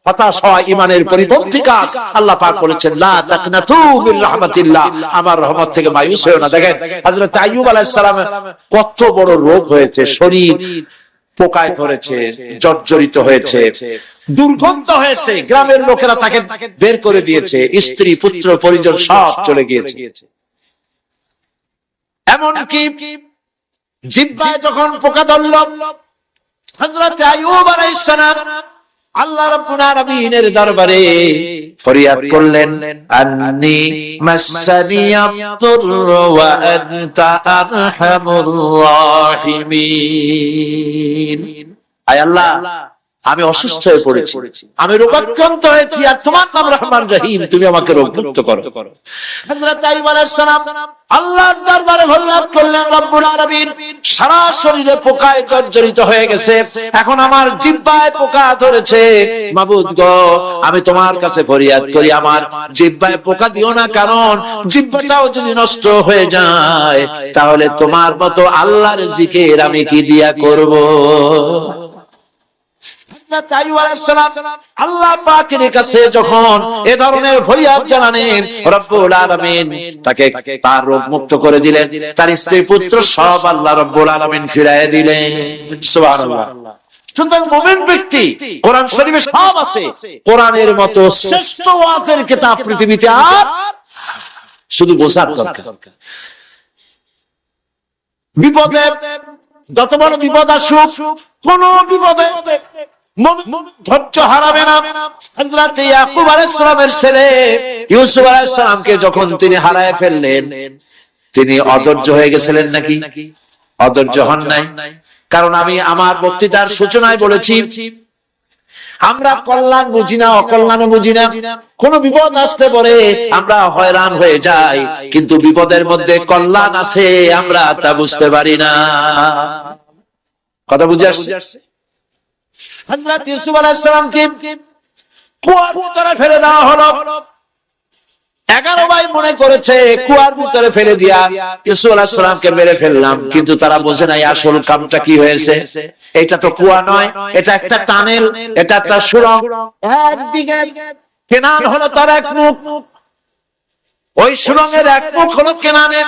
হতাশ হওয়া ইমানের পরিপন্থী কাজ। আল্লাহ পাক বলেছেন লা তাকনাতু মির রাহমাতিল্লাহ, আমার রহমত থেকে মায়ুস হয়ো না। দেখেন হযরত আইয়ুব আলাইহিস সালাম কত বড় রোগ হয়েছে, শরীর পোকায় ধরেছে, জর্জরিত হয়েছে, দুর্গন্ধ হয়েছে, গ্রামের লোকেরা তাকে বের করে দিয়েছে, স্ত্রী পুত্র পরিজন সব চলে গিয়েছে। এমনকি জিহ্বায় যখন পোকা ধরল, হযরত আইয়ুব আলাইহিস সালাম আল্লাহ রাব্বুল আলামিনের দরবারে ফরিয়াদ করলেন, আন্নী মাসসানিয়াদ-দুররু ওয়া আনতা আরহামুর রাহিমিন। আয় আল্লাহ, আমি অসুস্থ হয়ে পড়েছি, আমি রোগাক্রান্ত হয়েছি, আর তোমার নাম রহমান রহিম, তুমি আমাকে রোগমুক্ত করো। হযরত আইয়ুব আলাইহিস সালাম আল্লাহর দরবারে ফরিয়াদ করলেন, রব্বুল আলামিন সারা শরীরে পোকায় জর্জরিত হয়ে গেছে, এখন আমার জিহ্বায় পোকা ধরেছে, মাবুদ গো আমি তোমার কাছে ফরিয়াদ করি আমার জিহ্বায় পোকা দিও না, কারণ জিহ্বাটাও যদি নষ্ট হয়ে যায় তাহলে তোমার মতো আল্লাহর জিকির আমি কি দিয়া করব। আল্লাহ পাকের কাছে যখন এ ধরনের ফরিয়াদ জানালেন, রব্বুল আলামিন তাকে তার রোগ মুক্ত করে দিলেন, তার স্ত্রী পুত্র সব আল্লাহ রব্বুল আলামিন ফিরিয়ে দিলেন। সুবহানাল্লাহ। সুতরাং মুমিন ব্যক্তি, কোরআন শরীফে সব আছে, কোরআনের মতো শ্রেষ্ঠ ওয়াজের কিতাব পৃথিবীতে আর শুধু বোঝার দরকার। বিপদে, যত বড় বিপদ আসুক, কোন বিপদে ধৈর্য হারাবে না। হযরত ইয়াকুব আলাইহিস সালামের ছেলে ইউসুফ আলাইহিস সালামকে যখন তিনি হারায় ফেললেন, তিনি অধৈর্য হয়ে গেছিলেন নাকি? অধৈর্য হন নাই। কারণ আমি আমার বক্তৃতার সূচনায় বলেছি, আমরা কল্যাণ বুঝি না, অকল্যাণ বুঝি না। কোন বিপদ আসতে পারে আমরা হয়রান হয়ে যাই, কিন্তু বিপদের মধ্যে কল্যাণ আছে আমরা তা বুঝতে পারি না। কথা বুঝে আসছে? হযরত ইউসুফ আলাইহিস সালামকে কুয়ার ভিতরে ফেলে দেওয়া হলো। 11 ভাই মনে করেছে কুয়ার ভিতরে ফেলে দিয়া ইউসুফ আলাইহিস সালামকে মেরে ফেললাম, কিন্তু তারা বোঝে নাই আসল কামটা কি হয়েছে। এটা তো কুয়া নয়, এটা একটা টানেল, এটা একটা সুড়ঙ্গ। একদিকে কেনান হলো তার এক মুখ, ওই সুড়ঙ্গের এক মুখ হলো কেনানের।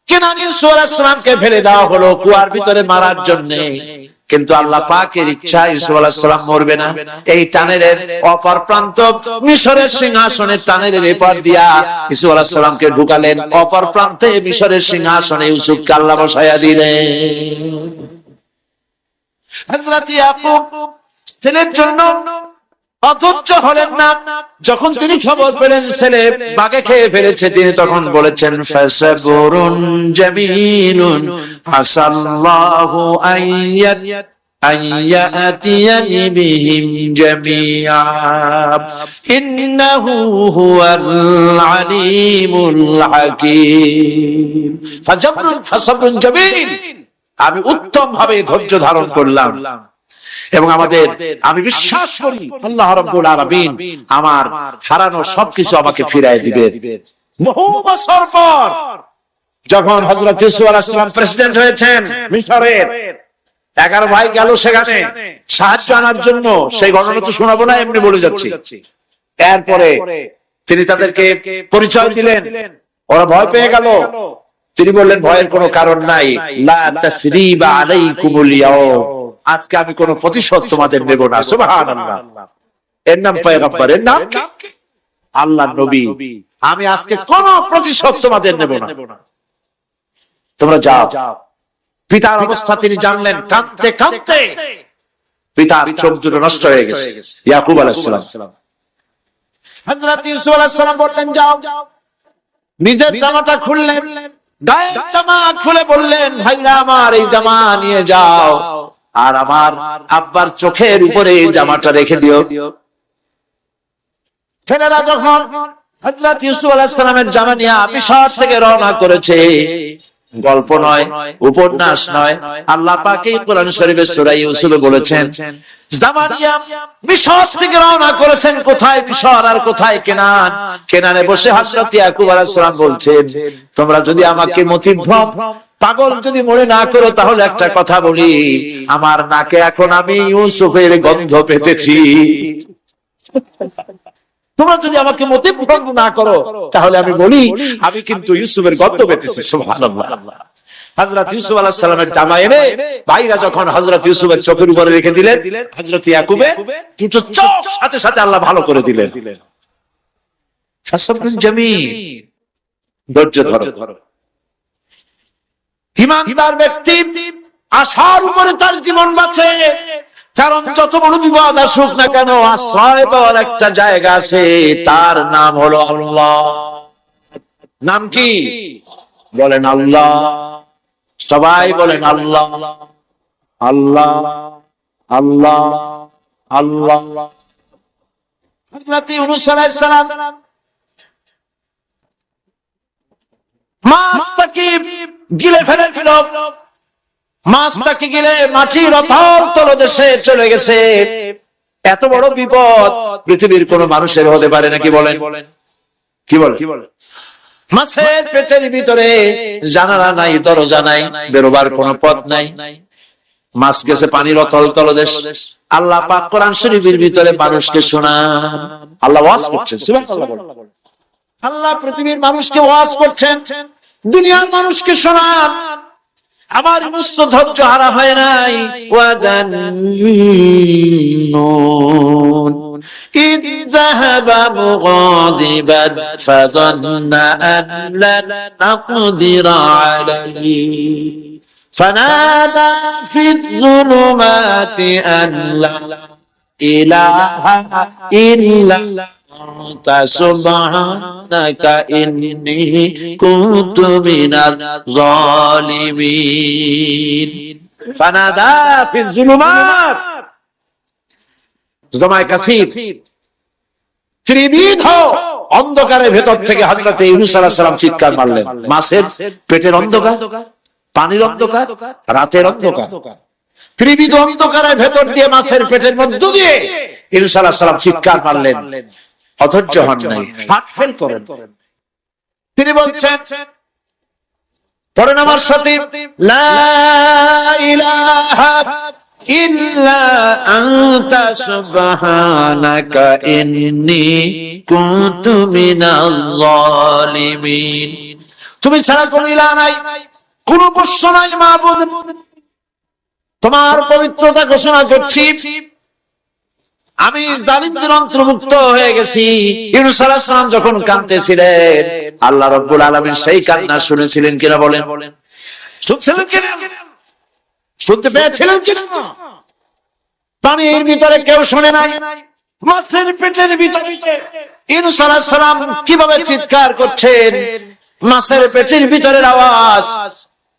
কেনান ইউসুফ আলাইহিস সালামকে ফেলে দেওয়া হলো কুয়ার ভিতরে মারার জন্য, কিন্তু আল্লাহ পাকের ইচ্ছা ইউসুফ আলাইহিস সালাম মরবে না। এই টানেলের অপর প্রান্ত মিশরের সিংহাসনের টানেলের এপার দিয়া ইউসুফ আলাইহিস সালামকে ঢুকালেন, অপর প্রান্তে মিশরের সিংহাসনে ইউসুফকে আল্লাহ বসায়া দিলেন। হযরত ইয়াকুব ছেলের জন্য অধৈর্য হলেন না। যখন তিনি খবর পেলেন ছেলে বাঘে খেয়ে ফেলেছে, তিনি তখন বলেছেন, ফাসাবুরুন জামিলুন আসাল্লাহু আইয়াতিয়ানি বিহিম জামিআ ইন্নাহু হুয়াল আলিমুল হাকীম। ফাসাবরুন জামিল, আমি উত্তম ভাবে ধৈর্য ধারণ করলাম এবং আমি বিশ্বাস করি আল্লাহ রাব্বুল আলামিন আমার হারানো সবকিছু আমাকে ফিরিয়ে দিবেন। বহু বছর পর যখন হযরত ইউসুফ আলাইহিস সালাম প্রেসিডেন্ট হয়েছেন মিশরের, 11 ভাই গেল সেখানে সাহায্য আনার জন্য। সেই ঘটনা তো শোনাবো না, এমনি বলে যাচ্ছি। এরপরে তিনি তাদেরকে পরিচয় দিলেন, ওরা ভয় পেয়ে গেল। তিনি বললেন, ভয়ের কোনো কারণ নাই, লা তাসরিবা আলাইকুমুল ইয়াউম, আজকে আমি কোন প্রতিশোধ তোমাদের নেব না। সুবহানাল্লাহ। এর নাম পয়গম্বর, এর নাম আল্লাহর নবী। আমি আজকে কোন প্রতিশোধ তোমাদের নেব না, তোমরা যাও। পিতার অবস্থা তিনি জানলেন, কাঁদতে কাঁদতে পিতার চোখ দুটো নষ্ট হয়ে গেছে। ইয়াকুব আলাইহিস সালাম, হযরত ইউসুফ আলাইহিস সালাম বললেন, যাও। নিজের জামাটা খুললেন, গায়ের জামা খুলে বললেন, ভাইরা আমার এই জামা নিয়ে যাও, আর আমার আব্বার চোখের উপরে এই জামাটা রেখে দিও। ছেলেরা যখন হযরত ইউসুফ আলাইহিস সালামের জামা নিয়ে মিশর থেকে রওনা করেছে, গল্প নয়, উপন্যাস নয়, আল্লাহ পাক এই কোরআন শরীফে সূরা ইউসুফে বলেছেন, জামা নিয়ে মিশর থেকে রওনা করেছেন। কোথায় মিশর আর কোথায় কেনান? কেনানে বসে হযরত ইয়াকুব আলাইহিস সালাম বলছেন, তোমরা যদি আমাকে মতিভ্রম পাগল যদি মনে না করো, তাহলে একটা কথা বলি, আমার নাকে এখন আমি ইউসুফের গন্ধ পেতেছি। তোমরা যদি আমাকে মোতে ভঙ্গ না করো তাহলে আমি বলি আমি কিন্তু ইউসুফের গদ্য পেতেছি। সুবহানাল্লাহ। হযরত ইউসুফ আলাইহিস সালামের জামা এনে ভাইরা যখন হযরত ইউসুফের চোখের উপরে রেখে দিলেন, হযরত ইয়াকুবের দুটো চোখ সাথে সাথে আল্লাহ ভালো করে দিলেন। ফাসাবরুন জামিল, ধৈর্য ধরো। ঈমানদার ব্যক্তি আশার উপরে তার জীবন বাঁচে, কারণ যত বড় বিপদ আসুক না কেন আশ্রয় পাওয়ার একটা জায়গা আছে, তার নাম হলো আল্লাহ। নাম কি? বলেন আল্লাহ। সবাই বলেন আল্লাহ আল্লাহ আল্লাহ আল্লাহ। হযরত ইউনূস আলাইহিস সালাম মাছটাকে গিলে ফেলেছিল, মাছটাকে গিলে মাটির অতল তলদেশে চলে গেছে। এত বড় বিপদ পৃথিবীর কোন মানুষের হতে পারে নাকি? বলেন কি বলে? মাছের পেটের ভিতরে জানালা নাই, দরজা নাই, বেরোবার কোনো পথ নাই। মাছ গেছে পানির অতল তলদেশ। আল্লাহ পাক কোরআন শরীফের ভিতরে মানুষকে শোনান। আল্লাহ ওয়াজ করছেন, সুবহানাল্লাহ। আল্লাহ পৃথিবীর মানুষকে ওয়াজ করছেন, দুনিয়ার মানুষকে শোনান। আমার মুস্ত ধৈর্য হারা হয় নাই। ওয়াজান্নুন إذ ذهب مغاضبا فظن أن لن نقدر عليه فنادى في الظلمات أن لا إله إلا أنت سبحانك إني كنت من الظالمين فنادى في الظلمات ত্রিবিধ অন্ধকারের ভেতর থেকে হযরত ইউনূস আলাইহিস সালাম চিৎকার মারলেন। মাছের পেটের অন্ধকার, পানির অন্ধকার, রাতের অন্ধকার, ত্রিবিধ অন্ধকারের ভেতর দিয়ে মাছের পেটের মধ্য দিয়ে ইউনূস আলাইহিস সালাম চিৎকার মারলেন। অধৈর্য হন নাই, হার্ট ফেল করেন। তিনি বলছেন, পড়েন আমার সাথে, লা ইলাহা ইল্লা আনতা সুবহানাকা ইন্নী কুনতু মিনাজ জালিমিন। তুমি ছাড়া কোনো ইলাহ নাই, কোনো পোষ্য নাই, মাবুদ। তোমার পবিত্রতা ঘোষণা করছি, আমি জালিমদের অন্তর্ভুক্ত হয়ে গেছি। ইউনূস আলাইহিস সালাম যখন কাঁদতেছিলেন, আল্লাহ রাব্বুল আলামিন সেই কান্না শুনেছিলেন কিনা? বলেন শুনছিলেন কিনা? শুনতে পেয়েছিলেন কিনা? পানির ভিতরে কেউ শুনে নাই, মাছের পেটের ভিতরে ইউনূস আলাইহিস সালাম কিভাবে চিৎকার করছেন। মাছের পেটের ভিতরের আওয়াজ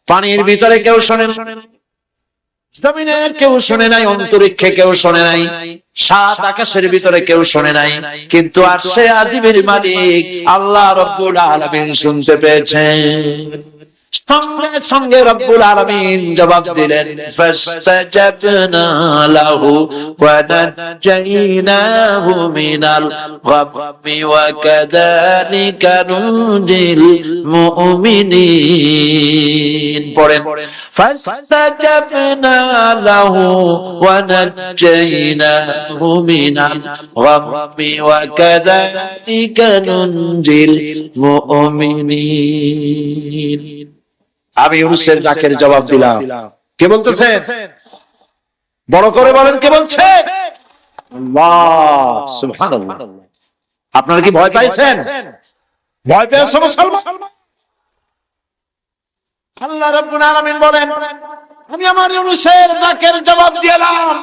পানির ভিতরে কেউ শুনে না, জমিনের কেউ শুনে নাই, অন্তরিক্ষে কেউ শুনে নাই, সাত আকাশের ভিতরে কেউ শুনে নাই, কিন্তু আরশে আজিমের মালিক আল্লাহ রাব্বুল আলামিন শুনতে পেয়েছেন। সঙ্গে সঙ্গে রব্বুল আলামিন জবাব দিলেন, ফাস্তাজাবনা লাহু ওয়া নাজাইনাহু মিনাল গাম্মি ওয়া কাযালিকা নুজিল মুমিনিন। পড়েন, ফাস্তাজাবনা লাহু ওয়া নাজাইনাহু মিনাল গাম্মি ওয়া কাযালিকা নুজিল মুমিনিন। আমি ইউনূসের ডাকের জবাব দিলাম। কে বলতেছেন? বড় করে বলেন, কে বলছে? আল্লাহ। সুবহানাল্লাহ। আপনারা কি ভয় পাইছেন? ভয় পেয়েছো মুসলমান? আল্লাহ রাব্বুল আলামিন বলেন, আমি আমার ইউনূসের ডাকের জবাব দিলাম।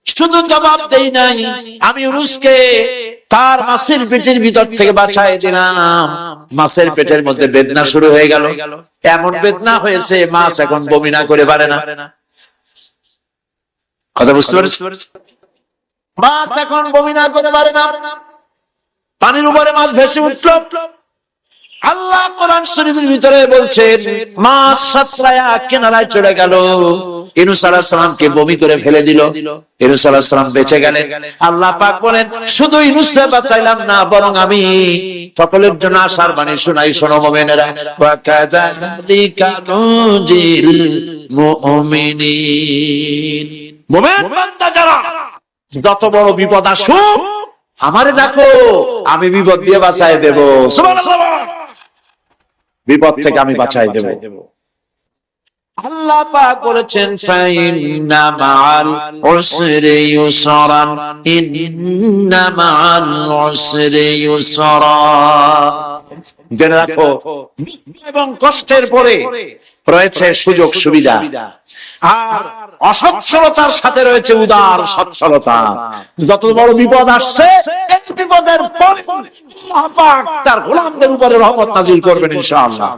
শুধু জবাব দেই নাই, আমি ইউনূসকে তার মাছের পেটের ভিতর থেকে বাঁচাই দিলাম। মাছের পেটের মধ্যে বেদনা শুরু হয়ে গেল, এমন বেদনা হয়েছে মাছ এখন বমি না করে পারে না। কথা বুঝতে পারছেন? মাছ এখন বমি না করে পারে না। পানির উপরে মাছ ভেসে উঠল। আল্লাহ কোরআন শরীফের ভিতরে বলছেন, মাছ সাতরায়া কিনারায় চলে গেল, ইউনূস আলাইহিস সালামকে বমি করে ফেলে দিল। ইউনূস আলাইহিস সালাম বেঁচে গেলেন। আল্লাহ পাক বলেন, শুধু ইউনূসকে বাঁচাইলাম না, বরং আমি সকলের জন্য আশার বাণী শোনাই। শোনো মুমিনেরা, ওয়া কাযালিকা নুজিল মুমিনিন। মুমিন বান্দা যারা যত বড় বিপদ আসুক আমারে ডাকো, আমি বিপদ দিয়ে বাঁচাই দেব। সুবহানাল্লাহ, বিপদ থেকে আমি বাঁচাই দেব। আল্লাহ পাক বলেছেন ফাইন্না মাআল উসরি ইউসরান, ইন্না মাআল উসরি ইউসরা। জেনে রাখো, এবং কষ্টের পরে রয়েছে সুযোগ সুবিধা, আর অসচ্ছলতার সাথে রয়েছে উদার সচ্ছলতা। যত বড় বিপদ আসছে, এই বিপদের পর আল্লাহ পাক তার গোলামদের উপরে রহমত নাজিল করবেন ইনশাআল্লাহ।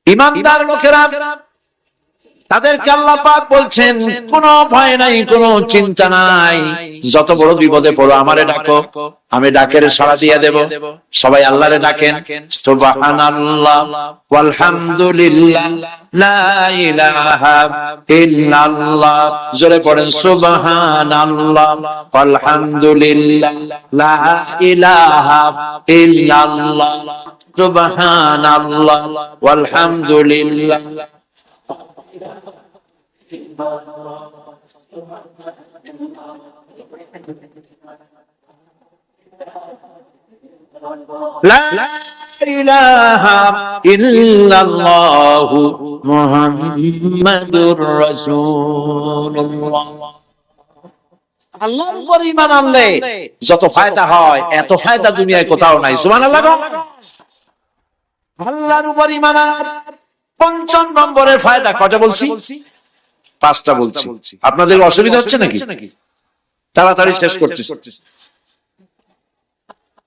ঈমানদার লোকেরা, তাদেরকে আল্লাহ পাক বলছেন কোনো ভয় নাই, কোনো চিন্তা নাই, যত বড় বিপদে পড়ো আমারে ডাকো, আমি ডাকের সাড়া দিয়ে দেব। সবাই আল্লাহরে ডাকেন, সুবহানাল্লাহ ওয়ালহামদুলিল্লাহ লা ইলাহা ইল্লাল্লাহ। জোরে পড়েন সুবহানাল্লাহ ওয়ালহামদুলিল্লাহ লা ইলাহা ইল্লাল্লাহ, সুবহানাল্লাহ ওয়ালহামদুলিল্লাহ। লা ইলাহা ইল্লাল্লাহু মুহাম্মাদুর রাসূলুল্লাহ। আল্লাহর উপর ঈমান আনলে যত ফায়দা হয়, এত ফায়দা দুনিয়ায় কোথাও নাই। সুবহানাল্লাহ। আল্লাহর উপর ঈমান আনার ৫ম নম্বরের ফায়দা কয়টা বলছি? 5টা বলছি। আপনাদের অসুবিধা হচ্ছে নাকি? তাড়াতাড়ি শেষ করতেছি।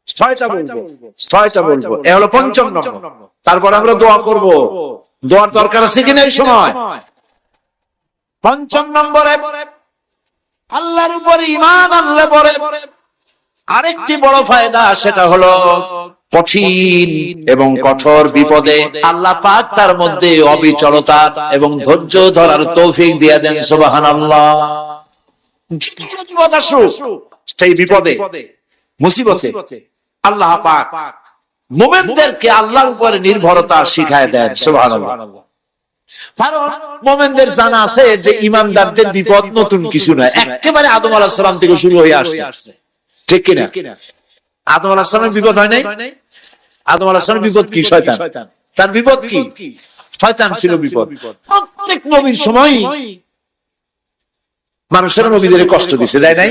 6টা বলবো। এ হলো ৫ম নম্বর। তারপর আমরা দোয়া করব। দোয়ার দরকার আছে কিনা এই সময়? ৫ম নম্বরে আল্লাহর উপর ঈমান আনলে পরে আরেকটি বড় ফায়দা, সেটা হলো কঠিন এবং কঠোর বিপদে আল্লাহ পাক তার মধ্যে অবিচলতা এবং ধৈর্য ধরার তৌফিক দিয়ে দেন। সুবহানাল্লাহ। সেই বিপদে মুসিবতে আল্লাহ পাক মুমিনদেরকে আল্লাহর উপরে নির্ভরতা শিখায় দেন। সুবহানাল্লাহ। কারণ মুমিনদের জানা আছে যে ঈমানদারদের বিপদ নতুন কিছু নয়, একেবারে আদম আলাইহিস সালাম থেকে শুরু হয়ে আসছে। ঠিক কিনা? আদম আলাইহিস সালামের বিপদ হয় নাই? আদম আলাইহিস সালামের বিপদ কি? শয়তান। তার বিপদ কি? শয়তান ছিল বিপদ। প্রত্যেক নবীর সময় মানুষের নবীদের কষ্ট দিয়েছে, দেয় নাই?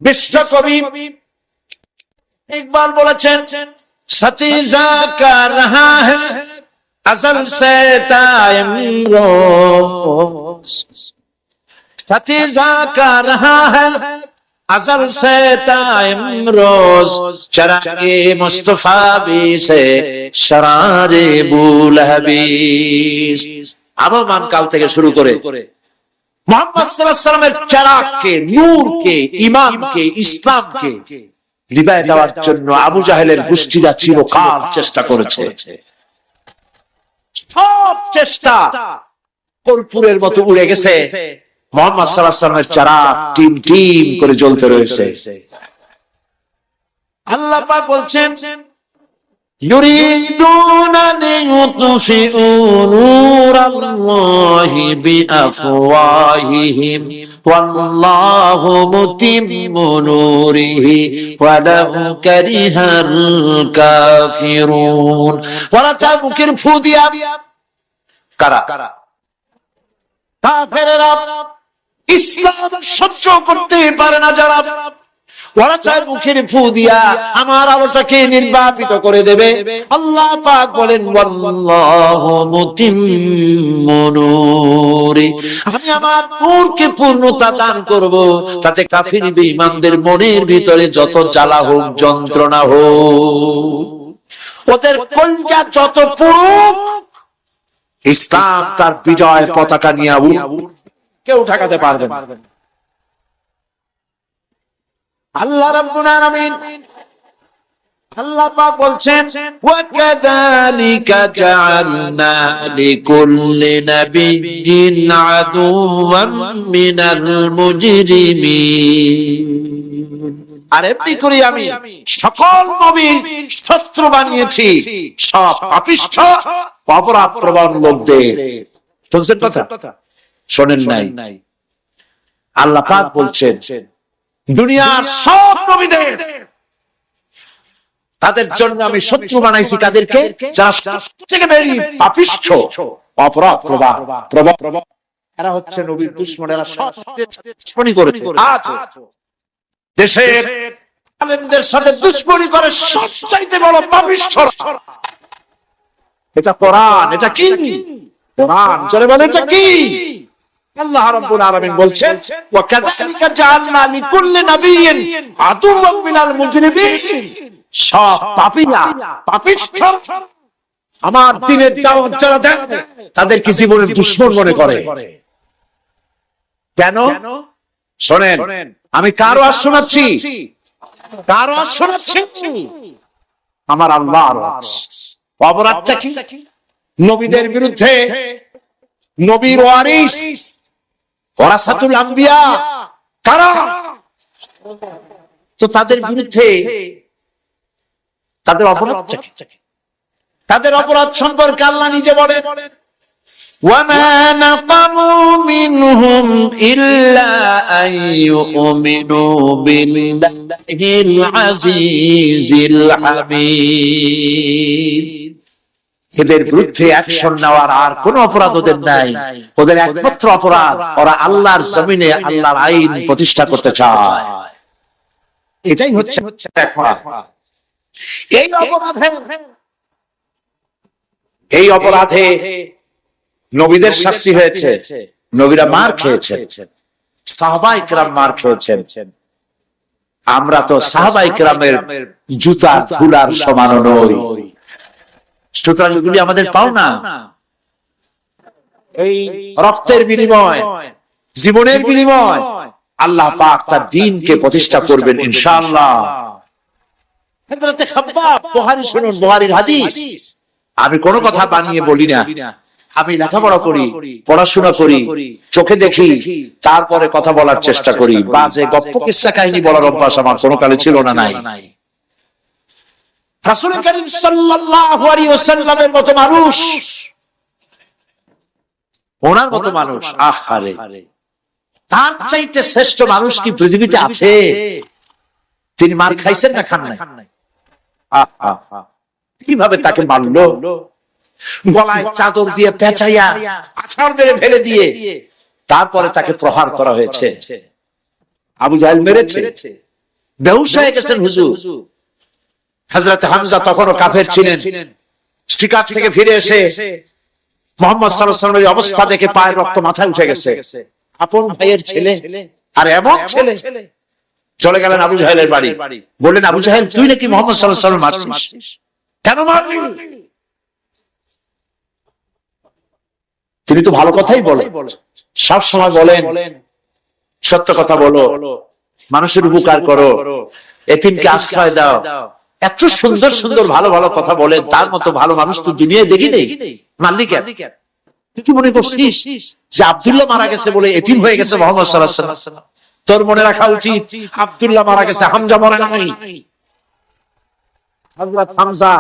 বিশ্বকবি ইকবাল বলেছেন, সতীজা কা রহা হ্যায় अज़ल से तायम रोज़, सतीज़ा का रहा है अज़ल से तायम रोज़, चरागे मुस्तफा भी से शरारे बुलहबीस। আবহমান কাল থেকে শুরু করে মুহাম্মদ সাল্লাল্লাহু আলাইহি ওয়াসাল্লামের চারাগকে, নূরকে, ঈমানকে, ইসলামকে নিভায়ে দেওয়ার জন্য আবু জাহেলের গোষ্ঠীরা চিরকাল চেষ্টা করেছে। সব চেষ্টা কর্পূরের মতো উড়ে গেছে, মুহাম্মদ সাল্লাল্লাহু আলাইহি ওয়াসাল্লামের চারাগ টিম টিম করে জ্বলতে রয়েছে। আল্লাহ পাক বলছেন, ইউরিদুনা লিইউতফিউ নূরাল্লাহি বিআফওয়াহিহিম ওয়াল্লাহু মুতিম্মু নূরিহি ওয়ালাউ কারিহাল কাফিরুন। ওরা চায় মুখের ফু দিয়া, কারা? কাফেররা, ইসলাম সহ্য করতে পারে না যারা, ওরা চায় মুখের ফু দিয়া আমার আলোটাকে নির্বাপিত করে দেবে। আল্লাহ পাক বলেন, ওয়াল্লাহু মুতিম্মু নূরি, আমি আমার নূরকে পূর্ণতা দান করব, তাতে কাফির বেঈমানদের মনের ভিতরে যত জ্বালা হোক, যন্ত্রণা হোক, ওদের কলজা যত পুরুক, ইসলাম তার বিজয় পতাকা নিয়ে কেউ ঠেকাতে পারবে না। আল্লাহ রাব্বুল আলামিন, আল্লাহ পাক বলছেন, ওয়া কাযালিকা জাআলনা লিকুল্লি নাবিয়্যিন আদুওয়াম মিনাল মুজরিমিন। আর এমনি করে আমি সকল নবীর শত্রু বানিয়েছি সব পাপিষ্ঠ অপরাধপ্রবণ লোকদের। শুনছেন কথা? শোনেন নাই? আল্লাহ পাক বলছেন দুনিয়ার সব নবীদের তাদের জন্য আমি শত্রু বানাইছি কাদেরকে? যারা সবথেকে বেশি পাপিষ্ঠ, অপরাধ প্রবণ, এরা হচ্ছে নবীর দুশমন। এরা সবচেয়ে দুশমনি করে। আজ দেশের আলেমদের সাথে দুশমনি করে সবচাইতে বড় পাপিষ্ঠ। এটা কোরআন। এটা কি? কোরআন। জোরে বলেন এটা কি? আল্লাহ রাব্বুল আলামিন বলছেন ওয়া কাযালিকা জাআলনা লিকুল্লি নাবিয়্যিন আদুওয়াম মিনাল মুজরিমিন। সব পাপীরা, পাপিষ্ঠ আমার দ্বীনের দাওয়াত যারা দেয় তাদেরকে জীবনের দুশমন মনে করে। কেন? শোনেন, আমি কার ওয়াজ শোনাচ্ছি? কার ওয়াজ শোনাচ্ছি? আমার আল্লাহর ওয়াজ। অপরাধটা কি? নবীদের বিরুদ্ধে, নবীর ওয়ারিস ওয়ারাসাতুল আম্বিয়া কারা, তো তাদের বিরুদ্ধে তাদের অপরাধটা কি? তাদের অপরাধ সম্পর্কে আল্লাহ নিজে বলেন ওয়ামা নাকামু মিনহুম ইল্লা আন ইউমিনু বিল্লাহিল আজিজিল হামিদ। এদের বিরুদ্ধে অ্যাকশন নেওয়ার আর কোন অপরাধ ওদের নাই। ওদের একমাত্র অপরাধ ওরা আল্লাহর জমিনে আল্লাহর আইন প্রতিষ্ঠা করতে চায়। এটাই হচ্ছে এই অপরাধে নবীদের শাস্তি হয়েছে। নবীরা মার খেয়েছেন, সাহাবায়ে কেরাম মার খেয়েছেন। আমরা তো সাহাবায়ে কেরামের জুতা ধুলার সমান নই। সুতরাং এগুলি আমাদের পাওনা। এই রক্তের বিনিময়, জীবনের বিনিময় আল্লাহ পাক তার দ্বীনকে প্রতিষ্ঠা করবেন ইনশাআল্লাহ। হযরতে খাব্বাব, বুখারী শুনুন, বুখারীর হাদিস। আমি কোনো কথা বানিয়ে বলি না। আমি লেখাপড়া করি, পড়াশোনা করি, চোখে দেখি, তারপরে কথা বলার চেষ্টা করি। বাজে গপ্প কিসসা কাহিনী বলার অভ্যাস আমার কোনো কালে ছিল না, নাই। রাসূল করিম সাল্লাল্লাহু আলাইহি ওয়াসাল্লামের মতো মানুষ, ওনার মতো মানুষ, আহারে, তার চাইতে শ্রেষ্ঠ মানুষ কি পৃথিবীতে আছে? তিনি মার খাইছেন না খান নাই? কিভাবে তাকে মারলো? গলায় চাদর দিয়ে পেঁচাইয়া আছাড় মেরে ফেলে দিয়ে তারপরে তাকে প্রহার করা হয়েছে। আবু জাহেল মেরেছে, বেহুশ হয়ে গেছেন হুজুর। হযরত হামজা তখনও কাফের ছিলেন। শিকার থেকে ফিরে এসে মুহাম্মদ সাল্লাল্লাহু আলাইহি ওয়াসাল্লামের অবস্থা দেখে পায়ের রক্ত মাথায় উঠে গেছে। আপন ভাইয়ের ছেলে, আর এমন ছেলে। চলে গেলেন আবু জাহেলের বাড়ি, বললেন আবু জাহেল তুই নাকি মুহাম্মদ সাল্লাল্লাহু আলাইহি ওয়াসাল্লাম মারছিস, কেন মারলি? তিনি তো ভালো কথাই বলেন, সব সময় বলেন সত্য কথা বলো, মানুষের উপকার করো, এতিমকে আশ্রয় দাও। এত সুন্দর সুন্দর ভালো ভালো কথা বলেন, তার মতো ভালো মানুষ তো দুনিয়ায় দেখি নেই। মারলি কেন? তুই কি মনে করছিস যে আব্দুল্লাহ মারা গেছে বলে এতিম হয়ে গেছে মুহাম্মদ সাল্লাল্লাহু আলাইহি ওয়াসাল্লাম? তোর মনে রাখা উচিত আব্দুল্লাহ মারা গেছে, হামজা মরে নাই। হযরত হামজা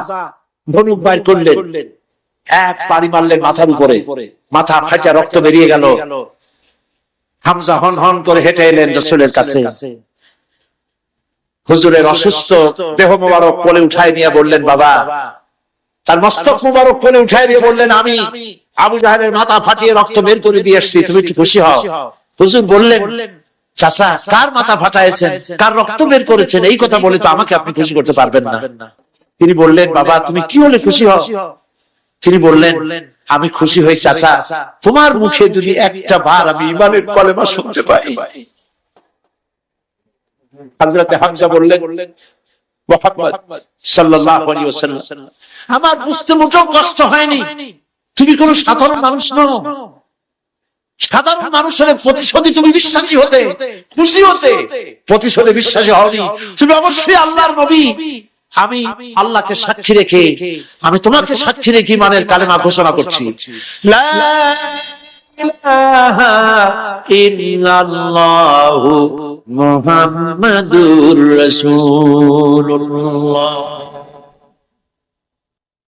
ধনুক বাইর করলেন, এক পাড়ি মারলেন মাথার উপরে, মাথা ফাটা রক্ত বেরিয়ে গেল। হামজা হন হন করে হেঁটে এলেন রাসূলের কাছে। হুজুরের অসুস্থ দেহ মোবারক কোলে উঠায় নিয়ে বললেন বাবা, তার মস্তক মোবারক কোলে উঠায় দিয়ে বললেন আমি আবু জাহেলের মাথা ফাটিয়ে রক্ত বের করে দিয়ে এসেছি, তুমি একটু খুশি হও। হুজুর বললেন চাচা, কার মাথা ফাটাইছেন, কার রক্ত বের করেছেন, এই কথা বলে তো আমাকে আপনি খুশি করতে পারবেন না। তিনি বললেন বাবা তুমি কি হলে খুশি হও? তিনি বললেন আমি খুশি হই চাচা তোমার মুখে যদি একটা বার আমি ঈমানের কলেমা শুনতে পাই। হযরত হামজা বললেন মুহাম্মদ সাল্লাল্লাহু আলাইহি ওয়াসাল্লাম, আমার বুঝতে মোটেও কষ্ট হয়নি, তুমি কোন সাধারণ মানুষ নও। সাধারণ মানুষ হলে প্রতিশোধে তুমি বিশ্বাসী হতে, খুশি হতে, প্রতিশোধে বিশ্বাসী হওনি। তুমি অবশ্যই আল্লাহর নবী। আমি আল্লাহকে সাক্ষী রেখে, আমি তোমাকে সাক্ষী রেখে ঈমানের কালেমা ঘোষণা করছি, লা ইলাহা ইল্লাল্লাহু মুহাম্মাদুর রাসূলুল্লাহ।